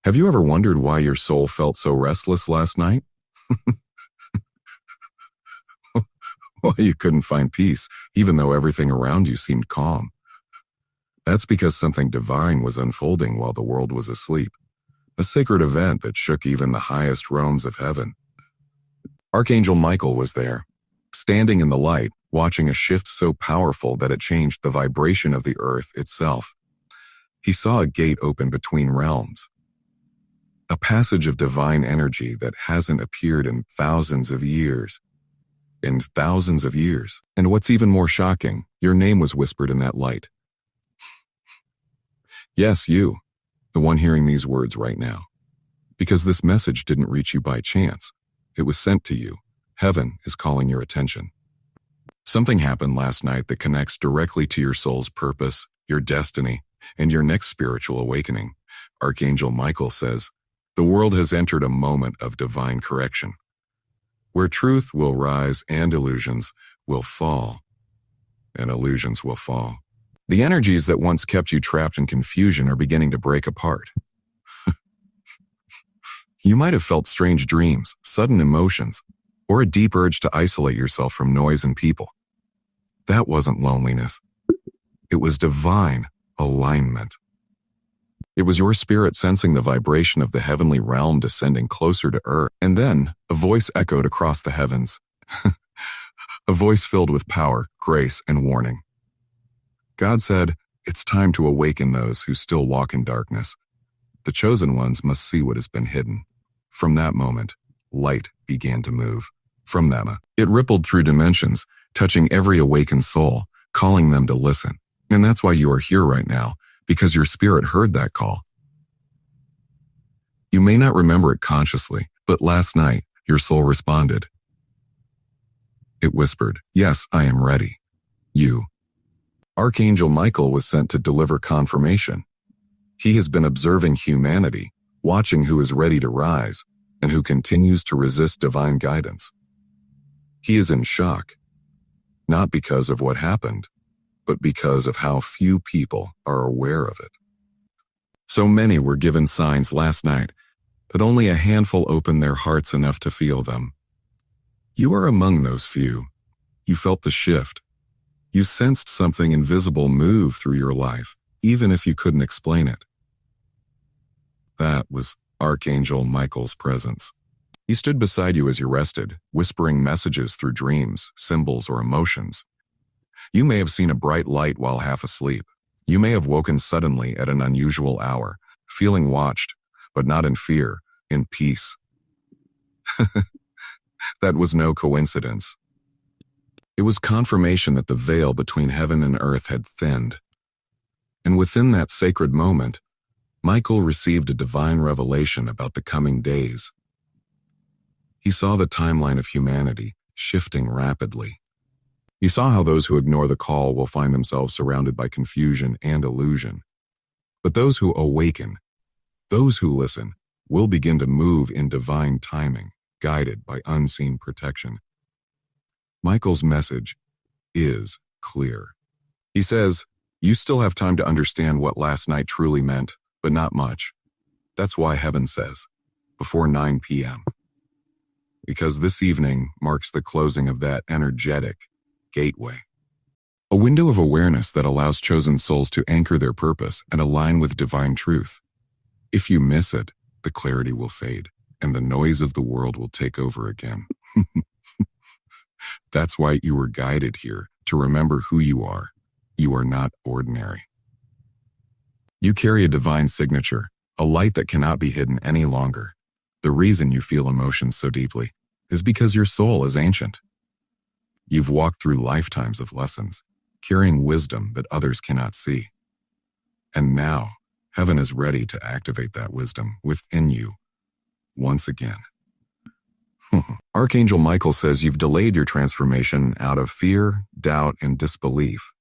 Have you ever wondered why your soul felt so restless last night? Why you couldn't find peace, even though everything around you seemed calm? That's because something divine was unfolding while the world was asleep. A sacred event that shook even the highest realms of heaven. Archangel Michael was there, standing in the light, watching a shift so powerful that it changed the vibration of the earth itself. He saw a gate open between realms. A passage of divine energy that hasn't appeared in thousands of years. And what's even more shocking, your name was whispered in that light. Yes, you, the one hearing these words right now. Because this message didn't reach you by chance. It was sent to you. Heaven is calling your attention. Something happened last night that connects directly to your soul's purpose, your destiny, and your next spiritual awakening. Archangel Michael says, the world has entered a moment of divine correction, where truth will rise and illusions will fall. The energies that once kept you trapped in confusion are beginning to break apart. You might have felt strange dreams, sudden emotions, or a deep urge to isolate yourself from noise and people. That wasn't loneliness. It was divine alignment. It was your spirit sensing the vibration of the heavenly realm descending closer to earth. And then a voice echoed across the heavens. A voice filled with power, grace, and warning. God said, it's time to awaken those who still walk in darkness. The chosen ones must see what has been hidden. From that moment, light began to move. It rippled through dimensions, touching every awakened soul, calling them to listen. And that's why you are here right now, because your spirit heard that call. You may not remember it consciously, but last night, your soul responded. It whispered, yes, I am ready. You. Archangel Michael was sent to deliver confirmation. He has been observing humanity, watching who is ready to rise, and who continues to resist divine guidance. He is in shock, not because of what happened, but because of how few people are aware of it. So many were given signs last night, but only a handful opened their hearts enough to feel them. You are among those few. You felt the shift. You sensed something invisible move through your life, even if you couldn't explain it. That was Archangel Michael's presence. He stood beside you as you rested, whispering messages through dreams, symbols, or emotions. You may have seen a bright light while half asleep. You may have woken suddenly at an unusual hour, feeling watched, but not in fear, in peace. That was no coincidence. It was confirmation that the veil between heaven and earth had thinned. And within that sacred moment, Michael received a divine revelation about the coming days. He saw the timeline of humanity shifting rapidly. He saw how those who ignore the call will find themselves surrounded by confusion and illusion. But those who awaken, those who listen, will begin to move in divine timing, guided by unseen protection. Michael's message is clear. He says, you still have time to understand what last night truly meant, but not much. That's why heaven says, before 9 p.m. Because this evening marks the closing of that energetic gateway. A window of awareness that allows chosen souls to anchor their purpose and align with divine truth. If you miss it, the clarity will fade, and the noise of the world will take over again. That's why you were guided here, to remember who you are. You are not ordinary. You carry a divine signature, a light that cannot be hidden any longer. The reason you feel emotions so deeply is because your soul is ancient. You've walked through lifetimes of lessons, carrying wisdom that others cannot see. And now, heaven is ready to activate that wisdom within you once again. Archangel Michael says you've delayed your transformation out of fear, doubt, and disbelief.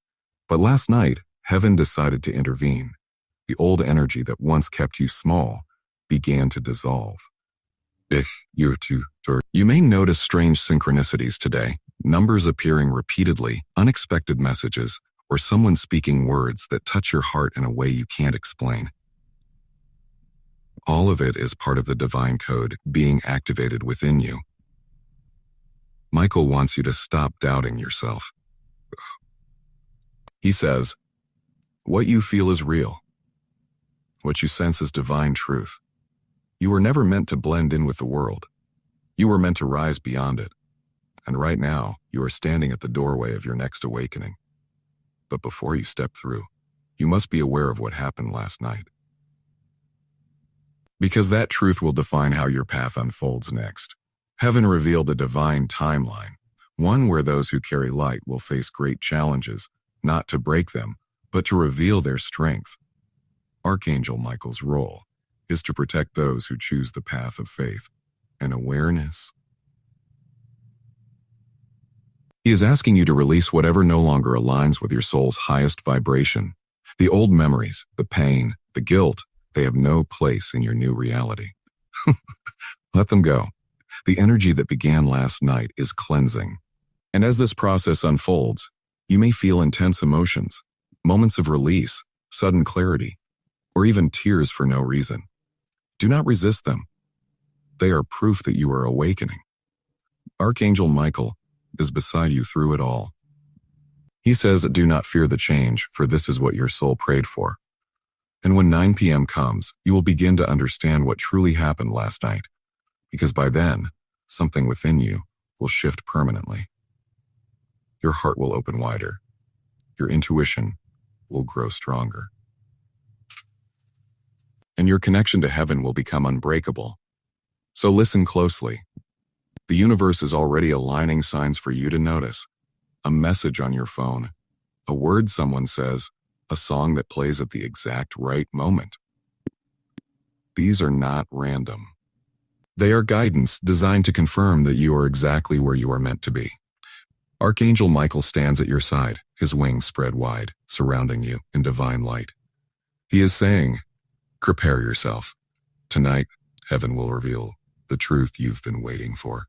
But last night, heaven decided to intervene. The old energy that once kept you small began to dissolve. You may notice strange synchronicities today, numbers appearing repeatedly, unexpected messages, or someone speaking words that touch your heart in a way you can't explain. All of it is part of the divine code being activated within you. Michael wants you to stop doubting yourself. He says, what you feel is real. What you sense is divine truth. You were never meant to blend in with the world. You were meant to rise beyond it. And right now, you are standing at the doorway of your next awakening. But before you step through, you must be aware of what happened last night. Because that truth will define how your path unfolds next. Heaven revealed a divine timeline, one where those who carry light will face great challenges, not to break them, but to reveal their strength. Archangel Michael's role is to protect those who choose the path of faith and awareness. He is asking you to release whatever no longer aligns with your soul's highest vibration. The old memories, the pain, the guilt, they have no place in your new reality. Let them go. The energy that began last night is cleansing. And as this process unfolds, you may feel intense emotions, moments of release, sudden clarity, or even tears for no reason. Do not resist them. They are proof that you are awakening. Archangel Michael is beside you through it all. He says, do not fear the change, for this is what your soul prayed for. And when 9 p.m. comes, you will begin to understand what truly happened last night, because by then, something within you will shift permanently. Your heart will open wider. Your intuition will grow stronger. And your connection to heaven will become unbreakable. So listen closely. The universe is already aligning signs for you to notice. A message on your phone, a word someone says, a song that plays at the exact right moment. These are not random. They are guidance designed to confirm that you are exactly where you are meant to be. Archangel Michael stands at your side, his wings spread wide, surrounding you in divine light. He is saying, prepare yourself. Tonight, heaven will reveal the truth you've been waiting for.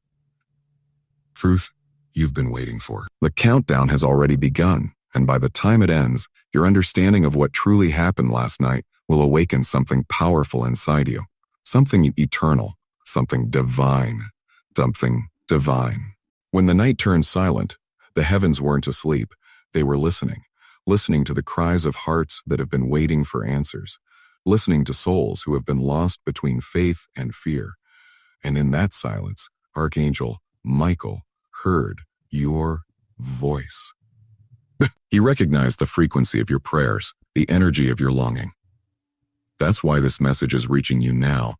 Truth you've been waiting for. The countdown has already begun, and by the time it ends, your understanding of what truly happened last night will awaken something powerful inside you, something eternal, something divine, something divine. When the night turned silent, the heavens weren't asleep. They were listening to the cries of hearts that have been waiting for answers, listening to souls who have been lost between faith and fear. And in that silence, Archangel Michael heard your voice. He recognized the frequency of your prayers, the energy of your longing. That's why this message is reaching you now,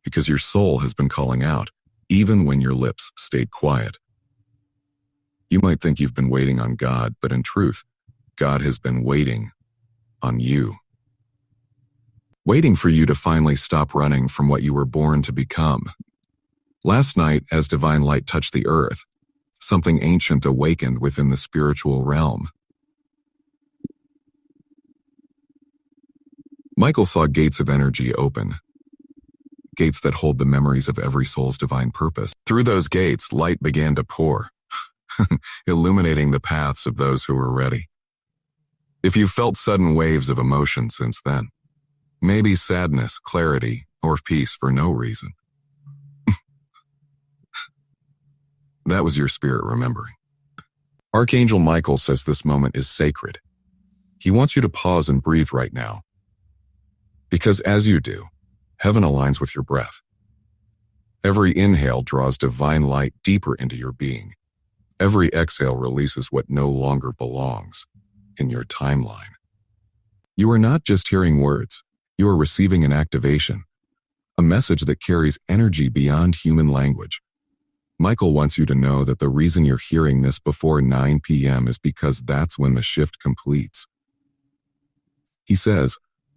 because your soul has been calling out, even when your lips stayed quiet. You might think you've been waiting on God, but in truth, God has been waiting on you. Waiting for you to finally stop running from what you were born to become. Last night, as divine light touched the earth, something ancient awakened within the spiritual realm. Michael saw gates of energy open, gates that hold the memories of every soul's divine purpose. Through those gates, light began to pour, illuminating the paths of those who were ready. If you've felt sudden waves of emotion since then, maybe sadness, clarity, or peace for no reason, that was your spirit remembering. Archangel Michael says this moment is sacred. He wants you to pause and breathe right now. Because as you do, heaven aligns with your breath. Every inhale draws divine light deeper into your being. Every exhale releases what no longer belongs in your timeline. You are not just hearing words, you are receiving an activation, a message that carries energy beyond human language. Michael wants you to know that the reason you're hearing this before 9 p.m. is because that's when the shift completes. He says,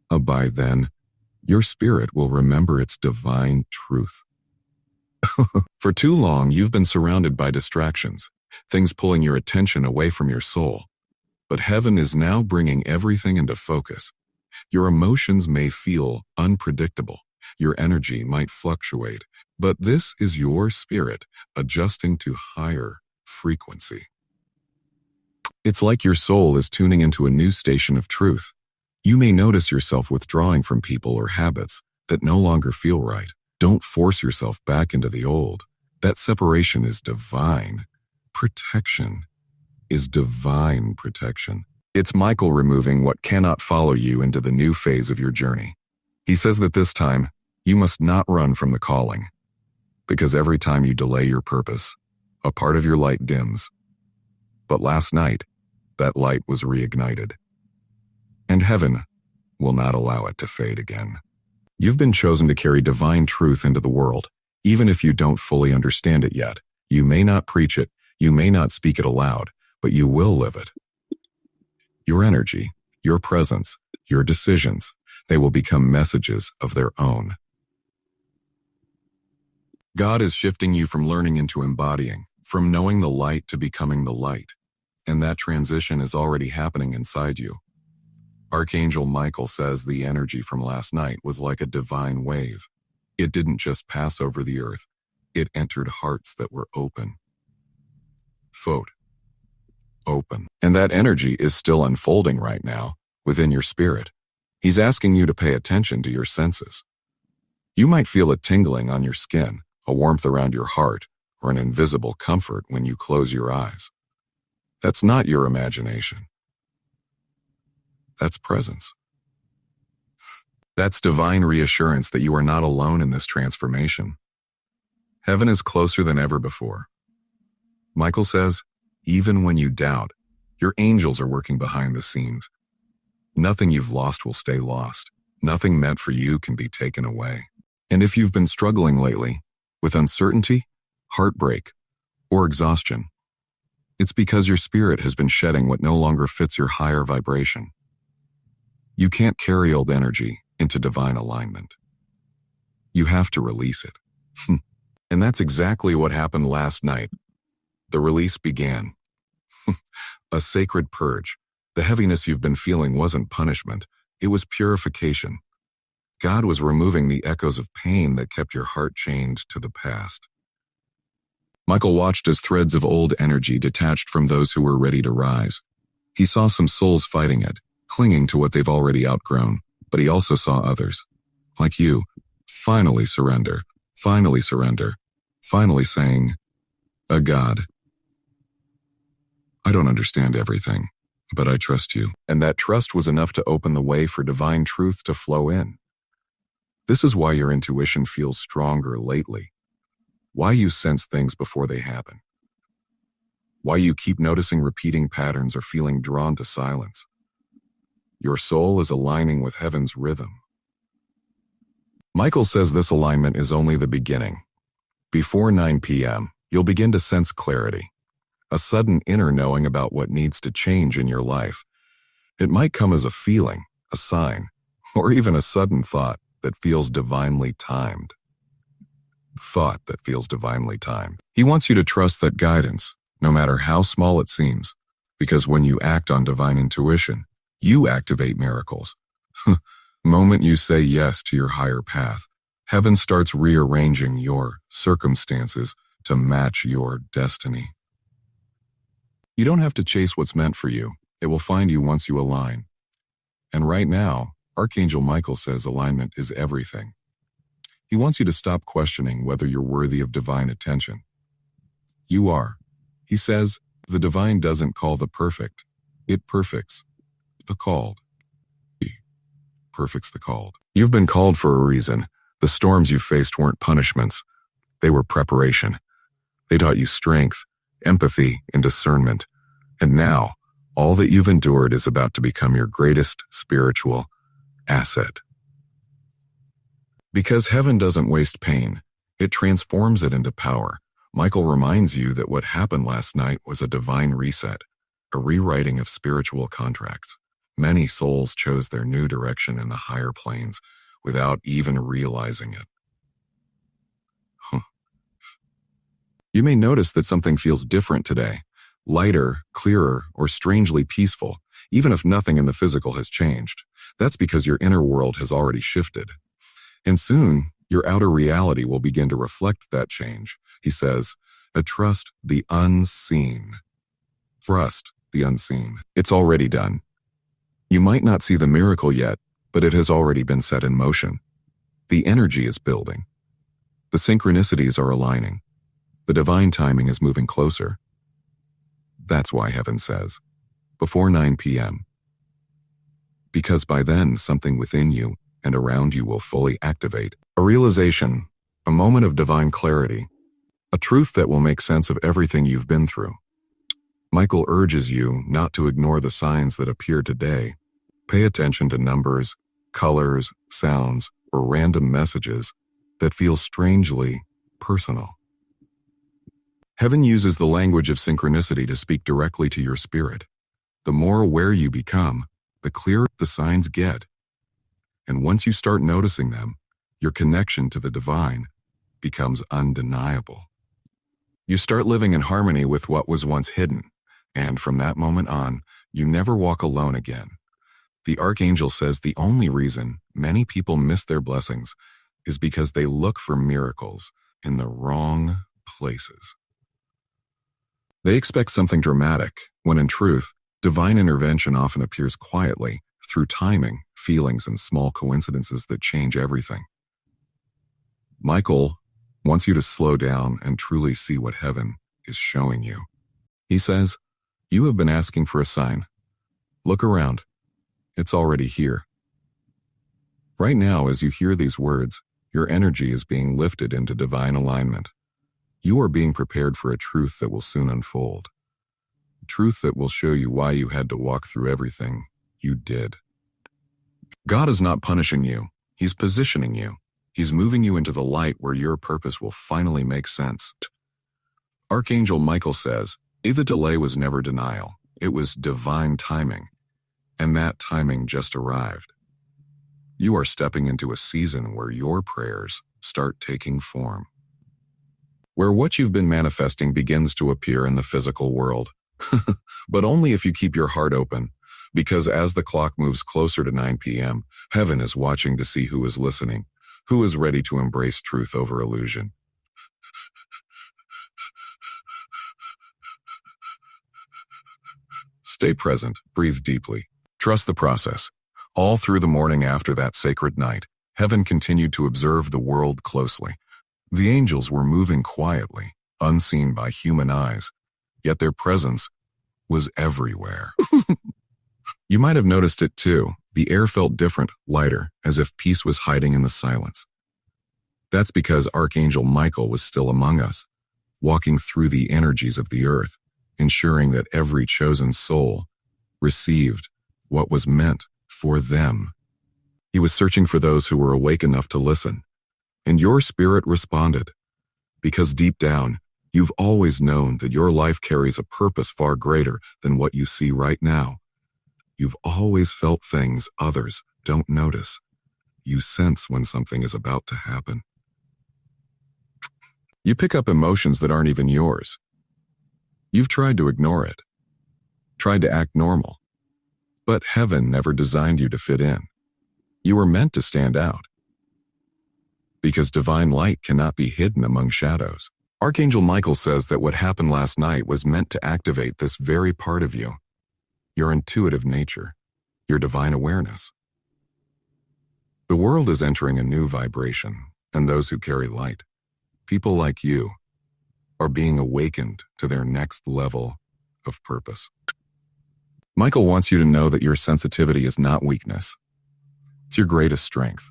by then, your spirit will remember its divine truth. For too long, you've been surrounded by distractions, things pulling your attention away from your soul. But heaven is now bringing everything into focus. Your emotions may feel unpredictable. Your energy might fluctuate, but this is your spirit adjusting to higher frequency. It's like your soul is tuning into a new station of truth. You may notice yourself withdrawing from people or habits, that no longer feel right. Don't force yourself back into the old. That separation is divine. Protection is divine protection. It's Michael removing what cannot follow you into the new phase of your journey. He says that this time, you must not run from the calling, because every time you delay your purpose, a part of your light dims. But last night, that light was reignited, and heaven will not allow it to fade again. You've been chosen to carry divine truth into the world, even if you don't fully understand it yet. You may not preach it, you may not speak it aloud, but you will live it. Your energy, your presence, your decisions, they will become messages of their own. God is shifting you from learning into embodying, from knowing the light to becoming the light, and that transition is already happening inside you. Archangel Michael says the energy from last night was like a divine wave. It didn't just pass over the earth, it entered hearts that were open. Open. And that energy is still unfolding right now, within your spirit. He's asking you to pay attention to your senses. You might feel a tingling on your skin, a warmth around your heart, or an invisible comfort when you close your eyes. That's not your imagination. That's presence. That's divine reassurance that you are not alone in this transformation. Heaven is closer than ever before. Michael says, even when you doubt, your angels are working behind the scenes. Nothing you've lost will stay lost. Nothing meant for you can be taken away. And if you've been struggling lately with uncertainty, heartbreak, or exhaustion, it's because your spirit has been shedding what no longer fits your higher vibration. You can't carry old energy into divine alignment. You have to release it. And that's exactly what happened last night. The release began. A sacred purge. The heaviness you've been feeling wasn't punishment, it was purification. God was removing the echoes of pain that kept your heart chained to the past. Michael watched as threads of old energy detached from those who were ready to rise. He saw some souls fighting it, clinging to what they've already outgrown, but he also saw others, like you, finally surrender, finally saying, God, I don't understand everything, but I trust you. And that trust was enough to open the way for divine truth to flow in. This is why your intuition feels stronger lately. Why you sense things before they happen. Why you keep noticing repeating patterns or feeling drawn to silence. Your soul is aligning with heaven's rhythm. Michael says this alignment is only the beginning. Before 9 p.m., you'll begin to sense clarity. A sudden inner knowing about what needs to change in your life. It might come as a feeling, a sign, or even a sudden thought that feels divinely timed. He wants you to trust that guidance, no matter how small it seems, because when you act on divine intuition, you activate miracles. The moment you say yes to your higher path, heaven starts rearranging your circumstances to match your destiny. You don't have to chase what's meant for you. It will find you once you align. And right now, Archangel Michael says alignment is everything. He wants you to stop questioning whether you're worthy of divine attention. You are. He says, the divine doesn't call the perfect. It perfects the called. He perfects the called. You've been called for a reason. The storms you faced weren't punishments. They were preparation. They taught you strength, empathy, and discernment. And now, all that you've endured is about to become your greatest spiritual asset. Because heaven doesn't waste pain, it transforms it into power. Michael reminds you that what happened last night was a divine reset, a rewriting of spiritual contracts. Many souls chose their new direction in the higher planes without even realizing it. You may notice that something feels different today, lighter, clearer, or strangely peaceful, even if nothing in the physical has changed. That's because your inner world has already shifted. And soon, your outer reality will begin to reflect that change. He says, trust the unseen. Trust the unseen. It's already done. You might not see the miracle yet, but it has already been set in motion. The energy is building. The synchronicities are aligning. The divine timing is moving closer. That's why heaven says, before 9 p.m. Because by then, something within you and around you will fully activate. A realization, a moment of divine clarity, a truth that will make sense of everything you've been through. Michael urges you not to ignore the signs that appear today. Pay attention to numbers, colors, sounds, or random messages that feel strangely personal. Heaven uses the language of synchronicity to speak directly to your spirit. The more aware you become, the clearer the signs get. And once you start noticing them, your connection to the divine becomes undeniable. You start living in harmony with what was once hidden, and from that moment on, you never walk alone again. The Archangel says the only reason many people miss their blessings is because they look for miracles in the wrong places. They expect something dramatic, when in truth, divine intervention often appears quietly through timing, feelings, and small coincidences that change everything. Michael wants you to slow down and truly see what heaven is showing you. He says, you have been asking for a sign. Look around. It's already here. Right now, as you hear these words, your energy is being lifted into divine alignment. You are being prepared for a truth that will soon unfold. A truth that will show you why you had to walk through everything you did. God is not punishing you. He's positioning you. He's moving you into the light where your purpose will finally make sense. Archangel Michael says, the delay was never denial. It was divine timing. And that timing just arrived. You are stepping into a season where your prayers start taking form. Where what you've been manifesting begins to appear in the physical world. But only if you keep your heart open, because as the clock moves closer to 9 p.m., heaven is watching to see who is listening, who is ready to embrace truth over illusion. Stay present, breathe deeply, trust the process. All through the morning after that sacred night, heaven continued to observe the world closely. The angels were moving quietly, unseen by human eyes, yet their presence was everywhere. You might have noticed it too. The air felt different, lighter, as if peace was hiding in the silence. That's because Archangel Michael was still among us, walking through the energies of the earth, ensuring that every chosen soul received what was meant for them. He was searching for those who were awake enough to listen, and your spirit responded, because deep down, you've always known that your life carries a purpose far greater than what you see right now. You've always felt things others don't notice. You sense when something is about to happen. You pick up emotions that aren't even yours. You've tried to ignore it, tried to act normal, but heaven never designed you to fit in. You were meant to stand out, because divine light cannot be hidden among shadows. Archangel Michael says that what happened last night was meant to activate this very part of you, your intuitive nature, your divine awareness. The world is entering a new vibration, and those who carry light, people like you, are being awakened to their next level of purpose. Michael wants you to know that your sensitivity is not weakness. It's your greatest strength.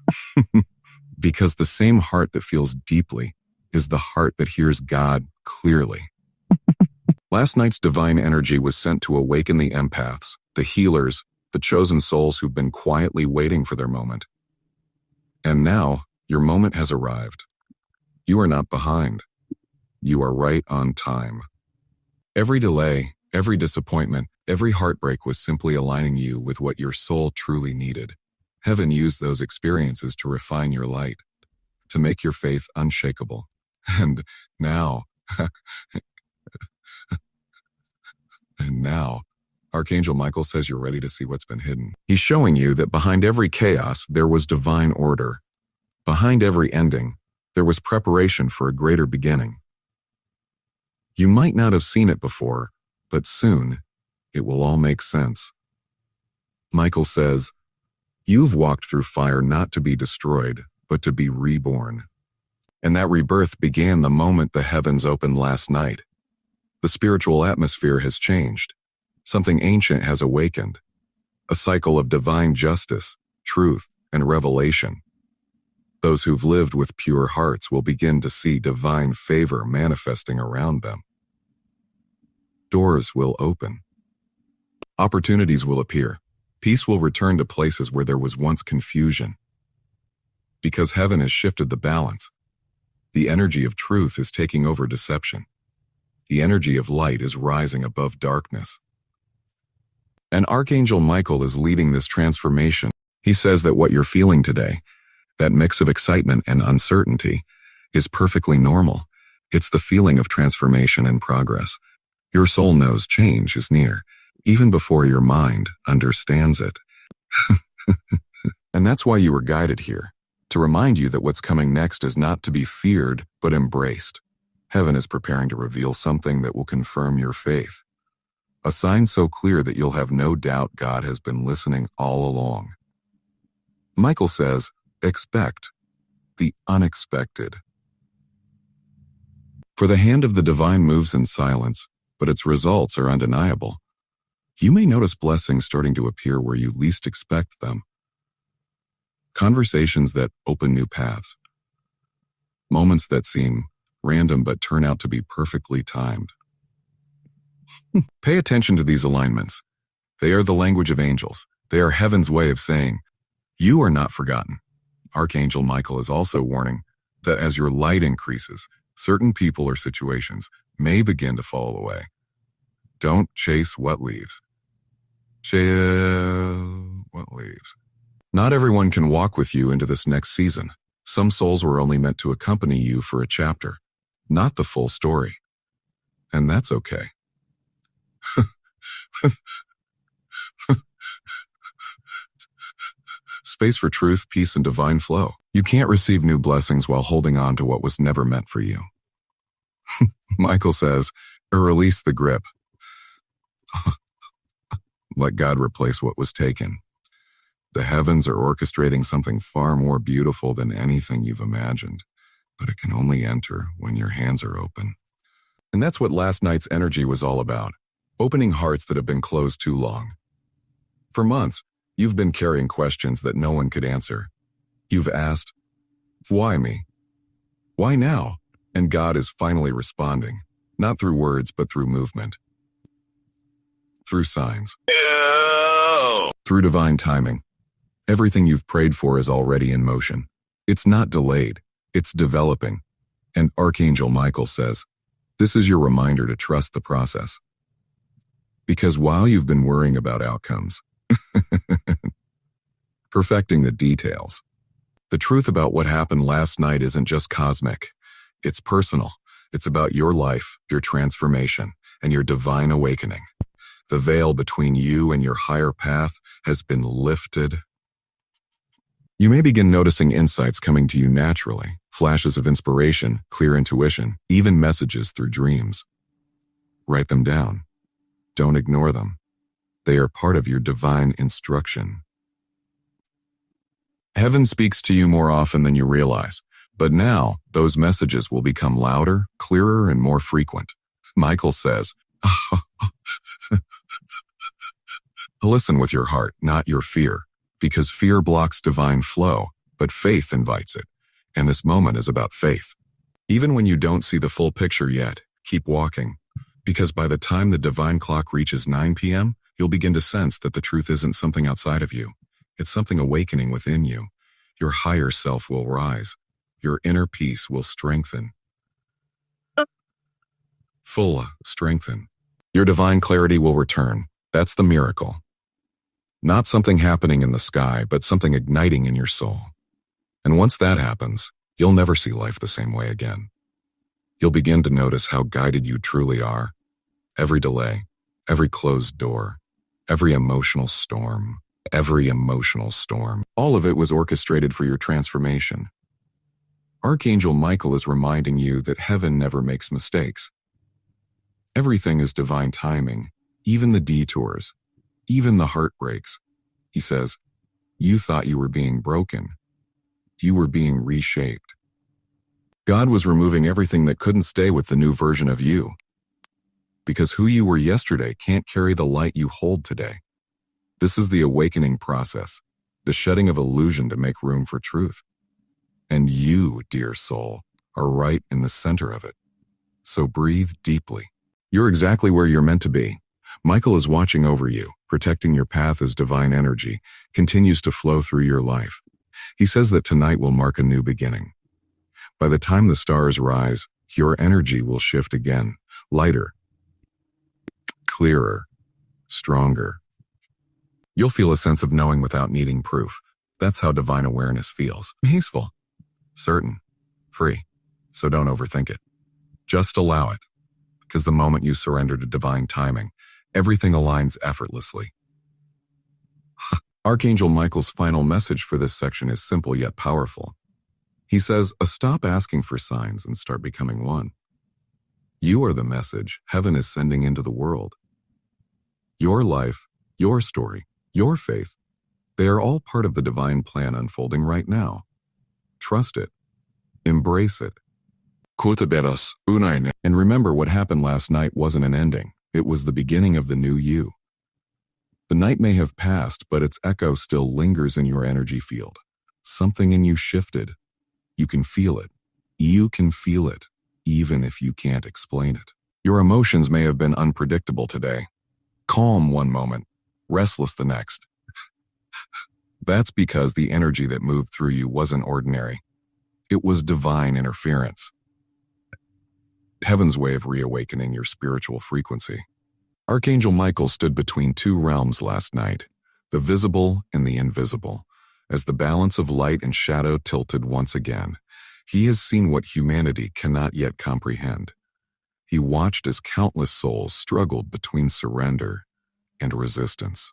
Because the same heart that feels deeply is the heart that hears God clearly. Last night's divine energy was sent to awaken the empaths, the healers, the chosen souls who've been quietly waiting for their moment. And now, your moment has arrived. You are not behind. You are right on time. Every delay, every disappointment, every heartbreak was simply aligning you with what your soul truly needed. Heaven used those experiences to refine your light, to make your faith unshakable. And now, Archangel Michael says you're ready to see what's been hidden. He's showing you that behind every chaos, there was divine order. Behind every ending, there was preparation for a greater beginning. You might not have seen it before, but soon, it will all make sense. Michael says, you've walked through fire not to be destroyed, but to be reborn. And that rebirth began the moment the heavens opened last night. The spiritual atmosphere has changed. Something ancient has awakened. A cycle of divine justice, truth, and revelation. Those who've lived with pure hearts will begin to see divine favor manifesting around them. Doors will open. Opportunities will appear. Peace will return to places where there was once confusion. Because heaven has shifted the balance. The energy of truth is taking over deception. The energy of light is rising above darkness. And Archangel Michael is leading this transformation. He says that what you're feeling today, that mix of excitement and uncertainty, is perfectly normal. It's the feeling of transformation and progress. Your soul knows change is near, even before your mind understands it. And that's why you were guided here, to remind you that what's coming next is not to be feared, but embraced. Heaven is preparing to reveal something that will confirm your faith. A sign so clear that you'll have no doubt God has been listening all along. Michael says, expect the unexpected. For the hand of the divine moves in silence, but its results are undeniable. You may notice blessings starting to appear where you least expect them. Conversations that open new paths. Moments that seem random but turn out to be perfectly timed. Pay attention to these alignments. They are the language of angels. They are heaven's way of saying, you are not forgotten. Archangel Michael is also warning that as your light increases, certain people or situations may begin to fall away. Don't chase what leaves. Chase what leaves. Not everyone can walk with you into this next season. Some souls were only meant to accompany you for a chapter, not the full story. And that's okay. Space for truth, peace, and divine flow. You can't receive new blessings while holding on to what was never meant for you. Michael says, release the grip. Let God replace what was taken. The heavens are orchestrating something far more beautiful than anything you've imagined, but it can only enter when your hands are open. And that's what last night's energy was all about. Opening hearts that have been closed too long. For months, you've been carrying questions that no one could answer. You've asked, why me? Why now? And God is finally responding, not through words, but through movement. Through signs. Through divine timing. Everything you've prayed for is already in motion. It's not delayed. It's developing. And Archangel Michael says, this is your reminder to trust the process. Because while you've been worrying about outcomes, perfecting the details, the truth about what happened last night isn't just cosmic. It's personal. It's about your life, your transformation, and your divine awakening. The veil between you and your higher path has been lifted. You may begin noticing insights coming to you naturally, flashes of inspiration, clear intuition, even messages through dreams. Write them down. Don't ignore them. They are part of your divine instruction. Heaven speaks to you more often than you realize, but now those messages will become louder, clearer, and more frequent. Michael says, listen with your heart, not your fear, because fear blocks divine flow, but faith invites it, and this moment is about faith. Even when you don't see the full picture yet, keep walking, because by the time the divine clock reaches 9 p.m., you'll begin to sense that the truth isn't something outside of you. It's something awakening within you. Your higher self will rise. Your inner peace will strengthen. Strengthen. Your divine clarity will return. That's the miracle. Not something happening in the sky, but something igniting in your soul. And once that happens, you'll never see life the same way again. You'll begin to notice how guided you truly are. Every delay, every closed door, every emotional storm, all of it was orchestrated for your transformation. Archangel Michael is reminding you that heaven never makes mistakes. Everything is divine timing, even the detours, even the heartbreaks. He says, you thought you were being broken. You were being reshaped. God was removing everything that couldn't stay with the new version of you. Because who you were yesterday can't carry the light you hold today. This is the awakening process, the shedding of illusion to make room for truth. And you, dear soul, are right in the center of it. So breathe deeply. You're exactly where you're meant to be. Michael is watching over you, protecting your path as divine energy continues to flow through your life. He says that tonight will mark a new beginning. By the time the stars rise, your energy will shift again, lighter, clearer, stronger. You'll feel a sense of knowing without needing proof. That's how divine awareness feels. Peaceful, certain, free. So don't overthink it. Just allow it. Because the moment you surrender to divine timing, everything aligns effortlessly. Archangel Michael's final message for this section is simple yet powerful. He says, stop asking for signs and start becoming one. You are the message heaven is sending into the world. Your life, your story, your faith, they are all part of the divine plan unfolding right now. Trust it. Embrace it. And remember, what happened last night wasn't an ending. It was the beginning of the new you. The night may have passed, but its echo still lingers in your energy field. Something in you shifted. You can feel it. You can feel it, even if you can't explain it. Your emotions may have been unpredictable today. Calm one moment, restless the next. That's because the energy that moved through you wasn't ordinary. It was divine interference. Heaven's way of reawakening your spiritual frequency. Archangel Michael stood between two realms last night, the visible and the invisible. As the balance of light and shadow tilted once again, he has seen what humanity cannot yet comprehend. He watched as countless souls struggled between surrender and resistance.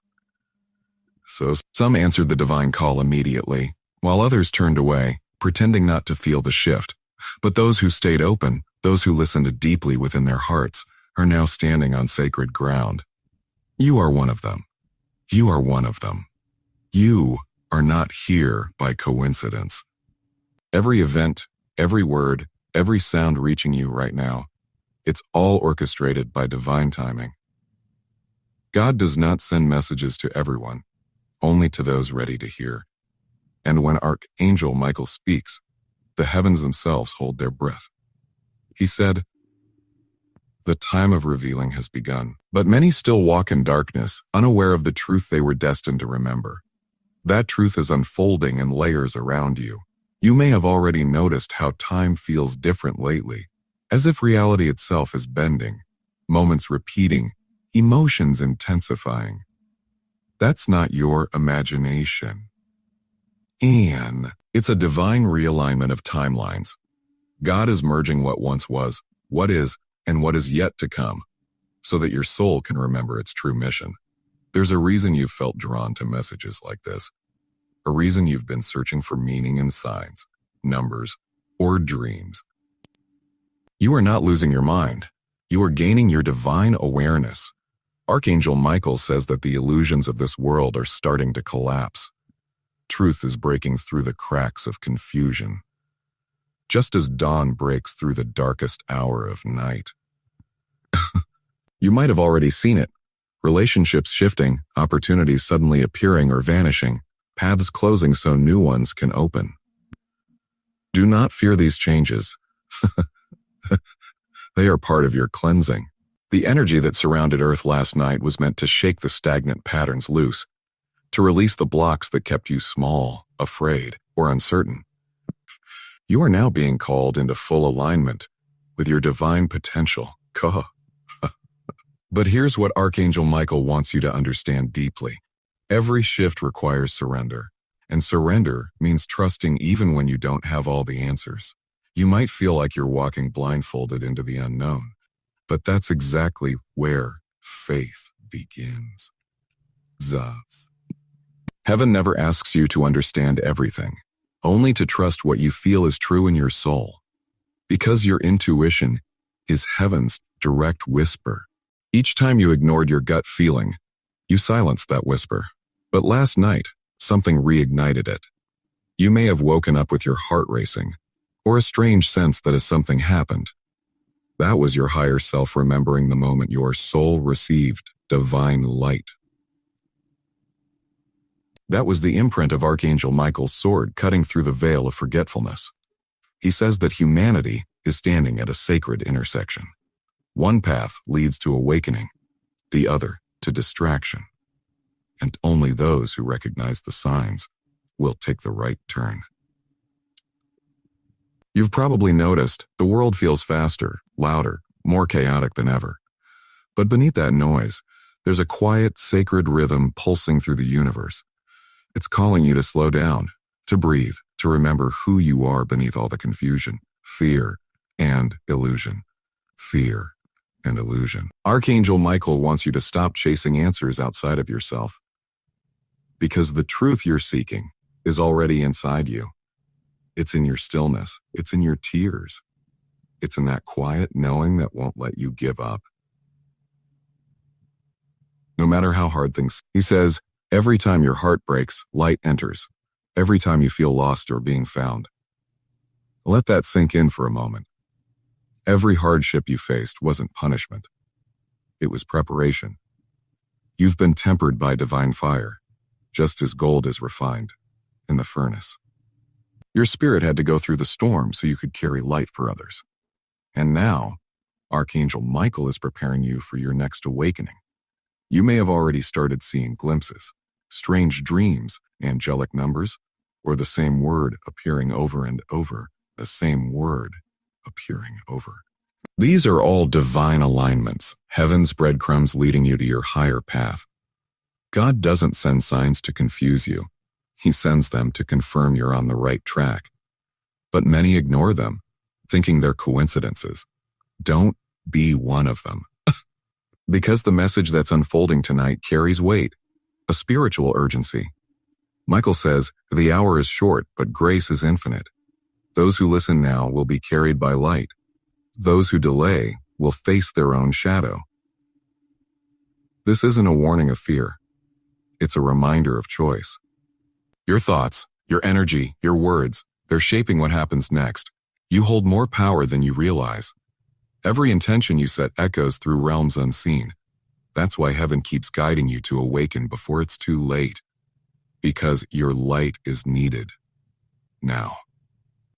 So some answered the divine call immediately, while others turned away, pretending not to feel the shift. But those who stayed open, those who listened deeply within their hearts, are now standing on sacred ground. You are one of them. You are one of them. You are not here by coincidence. Every event, every word, every sound reaching you right now, it's all orchestrated by divine timing. God does not send messages to everyone, only to those ready to hear. And when Archangel Michael speaks, the heavens themselves hold their breath. He said, "The time of revealing has begun, but many still walk in darkness, unaware of the truth they were destined to remember. That truth is unfolding in layers around you. You may have already noticed how time feels different lately, as if reality itself is bending, moments repeating, emotions intensifying. That's not your imagination. And it's a divine realignment of timelines. God is merging what once was, what is, and what is yet to come, so that your soul can remember its true mission. There's a reason you've felt drawn to messages like this. A reason you've been searching for meaning in signs, numbers, or dreams. You are not losing your mind. You are gaining your divine awareness. Archangel Michael says that the illusions of this world are starting to collapse. Truth is breaking through the cracks of confusion, just as dawn breaks through the darkest hour of night. You might have already seen it. Relationships shifting, opportunities suddenly appearing or vanishing, paths closing so new ones can open. Do not fear these changes. They are part of your cleansing. The energy that surrounded Earth last night was meant to shake the stagnant patterns loose, to release the blocks that kept you small, afraid, or uncertain. You are now being called into full alignment with your divine potential. But here's what Archangel Michael wants you to understand deeply. Every shift requires surrender, and surrender means trusting even when you don't have all the answers. You might feel like you're walking blindfolded into the unknown, but that's exactly where faith begins. Zaz. Heaven never asks you to understand everything, only to trust what you feel is true in your soul. Because your intuition is heaven's direct whisper. Each time you ignored your gut feeling, you silenced that whisper. But last night, something reignited it. You may have woken up with your heart racing, or a strange sense that something happened. That was your higher self remembering the moment your soul received divine light. That was the imprint of Archangel Michael's sword cutting through the veil of forgetfulness. He says that humanity is standing at a sacred intersection. One path leads to awakening, the other to distraction. And only those who recognize the signs will take the right turn. You've probably noticed the world feels faster, louder, more chaotic than ever. But beneath that noise, there's a quiet, sacred rhythm pulsing through the universe. It's calling you to slow down, to breathe, to remember who you are beneath all the confusion, fear, and illusion. Fear and illusion. Archangel Michael wants you to stop chasing answers outside of yourself. Because the truth you're seeking is already inside you. It's in your stillness. It's in your tears. It's in that quiet knowing that won't let you give up. No matter how hard things, he says, every time your heart breaks, light enters. Every time you feel lost or being found. Let that sink in for a moment. Every hardship you faced wasn't punishment. It was preparation. You've been tempered by divine fire, just as gold is refined in the furnace. Your spirit had to go through the storm so you could carry light for others. And now, Archangel Michael is preparing you for your next awakening. You may have already started seeing glimpses, strange dreams, angelic numbers, or the same word appearing over and over, the same word appearing over. These are all divine alignments, heaven's breadcrumbs leading you to your higher path. God doesn't send signs to confuse you. He sends them to confirm you're on the right track. But many ignore them, thinking they're coincidences. Don't be one of them. Because the message that's unfolding tonight carries weight, a spiritual urgency. Michael says, the hour is short, but grace is infinite. Those who listen now will be carried by light. Those who delay will face their own shadow. This isn't a warning of fear. It's a reminder of choice. Your thoughts, your energy, your words, they're shaping what happens next. You hold more power than you realize. Every intention you set echoes through realms unseen. That's why heaven keeps guiding you to awaken before it's too late. Because your light is needed. Now.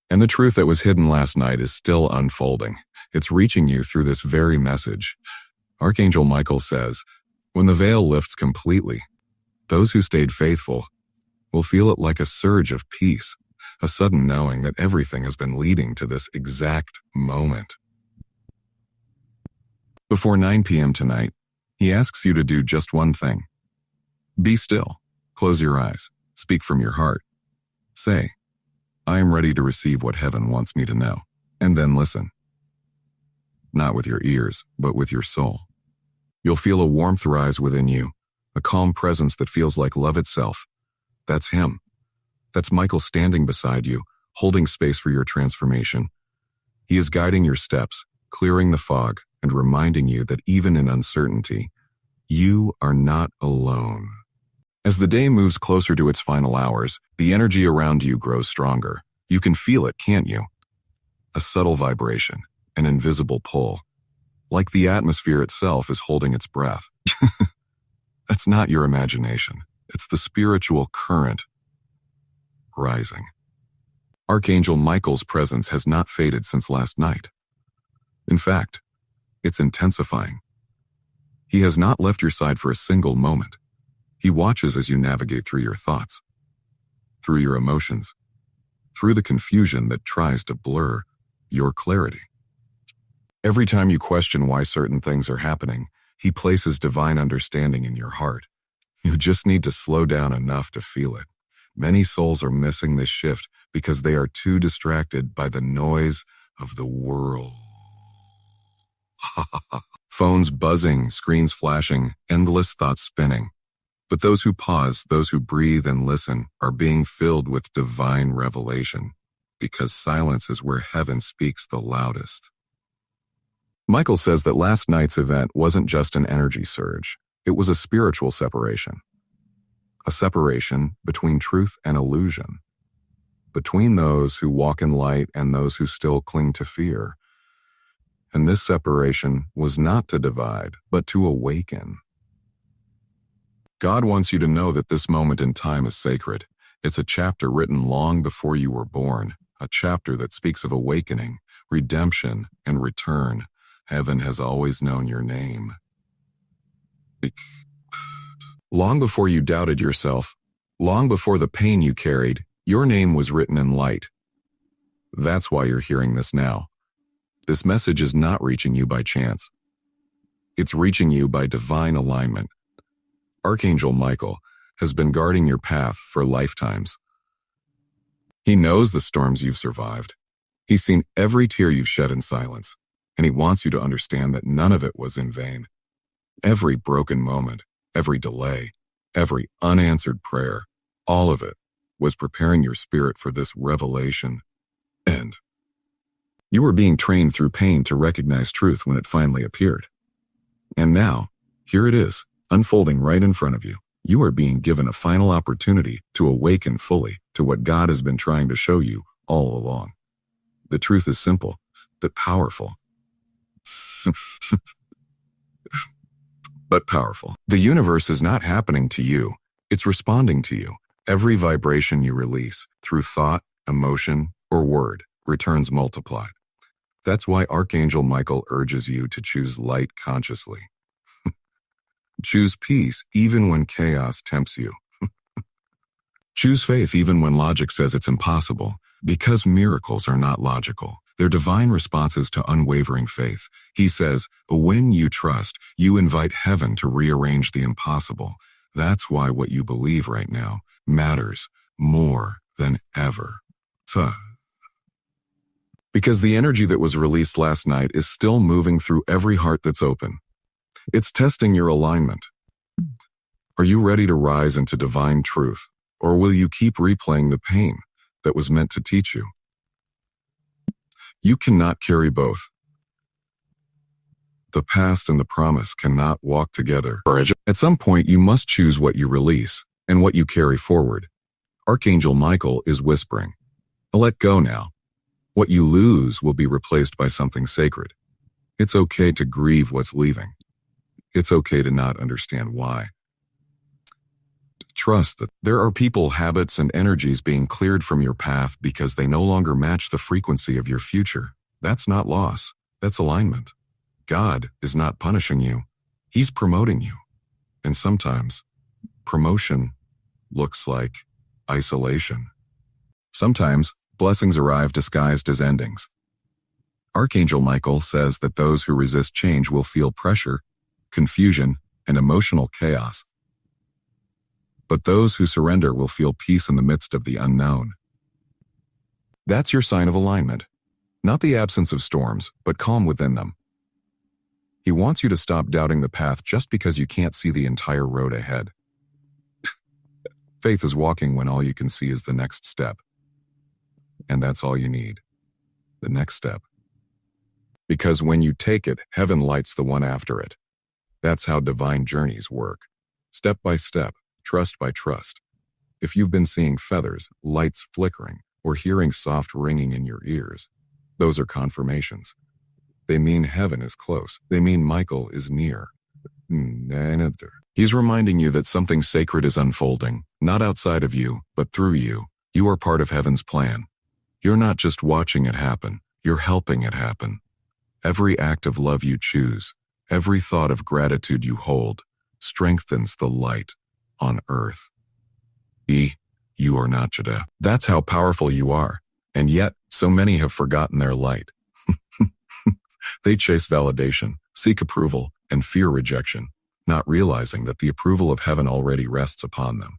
And the truth that was hidden last night is still unfolding. It's reaching you through this very message. Archangel Michael says, when the veil lifts completely, those who stayed faithful will feel it like a surge of peace, a sudden knowing that everything has been leading to this exact moment. Before 9 p.m. tonight, he asks you to do just one thing. Be still. Close your eyes. Speak from your heart. Say, I am ready to receive what heaven wants me to know. And then listen. Not with your ears, but with your soul. You'll feel a warmth rise within you, a calm presence that feels like love itself. That's him. That's Michael standing beside you, holding space for your transformation. He is guiding your steps, clearing the fog, and reminding you that even in uncertainty, you are not alone. As the day moves closer to its final hours, the energy around you grows stronger. You can feel it, can't you? A subtle vibration, an invisible pull. Like the atmosphere itself is holding its breath. That's not your imagination. It's the spiritual current rising. Archangel Michael's presence has not faded since last night. In fact, it's intensifying. He has not left your side for a single moment. He watches as you navigate through your thoughts, through your emotions, through the confusion that tries to blur your clarity. Every time you question why certain things are happening, he places divine understanding in your heart. You just need to slow down enough to feel it. Many souls are missing this shift because they are too distracted by the noise of the world. Phones buzzing, screens flashing, endless thoughts spinning. But those who pause, those who breathe and listen, are being filled with divine revelation, because silence is where heaven speaks the loudest. Michael says that last night's event wasn't just an energy surge. It was a spiritual separation. A separation between truth and illusion. between those who walk in light and those who still cling to fear. And this separation was not to divide, but to awaken. God wants you to know that this moment in time is sacred. It's a chapter written long before you were born, a chapter that speaks of awakening, redemption, and return. Heaven has always known your name. Long before you doubted yourself, long before the pain you carried, your name was written in light. That's why you're hearing this now. This message is not reaching you by chance. It's reaching you by divine alignment. Archangel Michael has been guarding your path for lifetimes. He knows the storms you've survived. He's seen every tear you've shed in silence, and he wants you to understand that none of it was in vain. Every broken moment, every delay, every unanswered prayer, all of it was preparing your spirit for this revelation. And you were being trained through pain to recognize truth when it finally appeared. And now, here it is, unfolding right in front of you. You are being given a final opportunity to awaken fully to what God has been trying to show you all along. The truth is simple, but powerful. But powerful. The universe is not happening to you. It's responding to you. Every vibration you release, through thought, emotion, or word, returns multiplied. That's why Archangel Michael urges you to choose light consciously. Choose peace even when chaos tempts you. Choose faith even when logic says it's impossible, because miracles are not logical. They're divine responses to unwavering faith. He says, when you trust, you invite heaven to rearrange the impossible. That's why what you believe right now matters more than ever. Because the energy that was released last night is still moving through every heart that's open. It's testing your alignment. Are you ready to rise into divine truth, or will you keep replaying the pain that was meant to teach you? You cannot carry both. The past and the promise cannot walk together. At some point, you must choose what you release and what you carry forward. Archangel Michael is whispering, let go now. What you lose will be replaced by something sacred. It's okay to grieve what's leaving. It's okay to not understand why. Trust that there are people, habits, and energies being cleared from your path because they no longer match the frequency of your future. That's not loss. That's alignment. God is not punishing you. He's promoting you. And sometimes, promotion looks like isolation. Sometimes, blessings arrive disguised as endings. Archangel Michael says that those who resist change will feel pressure, confusion, and emotional chaos. But those who surrender will feel peace in the midst of the unknown. That's your sign of alignment. Not the absence of storms, but calm within them. He wants you to stop doubting the path just because you can't see the entire road ahead. Faith is walking when all you can see is the next step. And that's all you need. The next step. Because when you take it, heaven lights the one after it. That's how divine journeys work. Step by step, trust by trust. If you've been seeing feathers, lights flickering, or hearing soft ringing in your ears, those are confirmations. They mean heaven is close. They mean Michael is near. He's reminding you that something sacred is unfolding, not outside of you, but through you. You are part of heaven's plan. You're not just watching it happen, you're helping it happen. Every act of love you choose, every thought of gratitude you hold, strengthens the light on earth. You are not Jada. That's how powerful you are, and yet so many have forgotten their light. They chase validation, seek approval, and fear rejection, not realizing that the approval of heaven already rests upon them.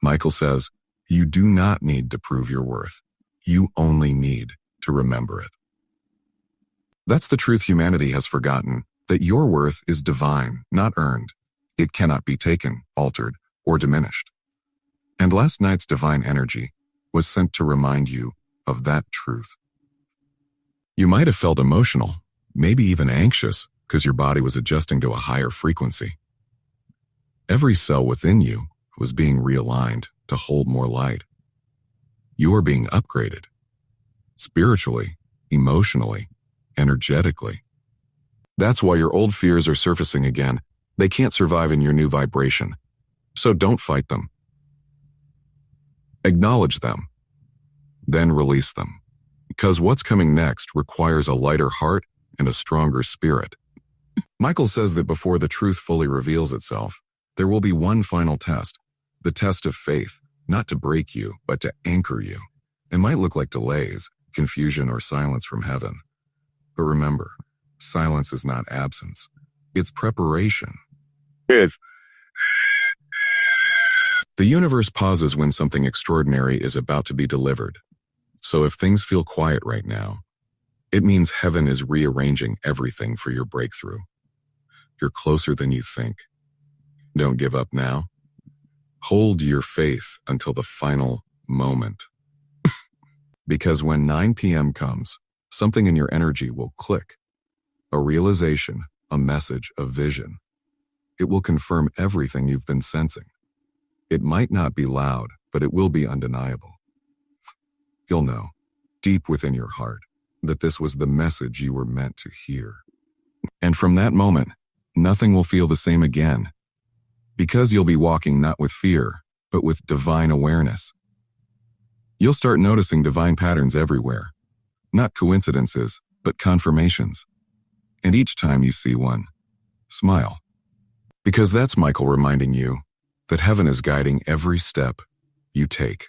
Michael says, you do not need to prove your worth. You only need to remember it. That's the truth humanity has forgotten, that your worth is divine, not earned. It cannot be taken, altered, or diminished. And last night's divine energy was sent to remind you of that truth. You might have felt emotional, maybe even anxious, because your body was adjusting to a higher frequency. Every cell within you was being realigned to hold more light. You are being upgraded. Spiritually, emotionally, energetically. That's why your old fears are surfacing again. They can't survive in your new vibration. So don't fight them. Acknowledge them. Then release them. Because what's coming next requires a lighter heart and a stronger spirit. Michael says that before the truth fully reveals itself, there will be one final test. The test of faith, not to break you, but to anchor you. It might look like delays, confusion, or silence from heaven. But remember, silence is not absence. It's preparation. The universe pauses when something extraordinary is about to be delivered. So if things feel quiet right now, it means heaven is rearranging everything for your breakthrough. You're closer than you think. Don't give up now. Hold your faith until the final moment. Because when 9 p.m. comes, something in your energy will click. A realization, a message, a vision. It will confirm everything you've been sensing. It might not be loud, but it will be undeniable. You'll know, deep within your heart, that this was the message you were meant to hear. And from that moment, nothing will feel the same again. Because you'll be walking not with fear, but with divine awareness. You'll start noticing divine patterns everywhere. Not coincidences, but confirmations. And each time you see one, smile. Because that's Michael reminding you that heaven is guiding every step you take.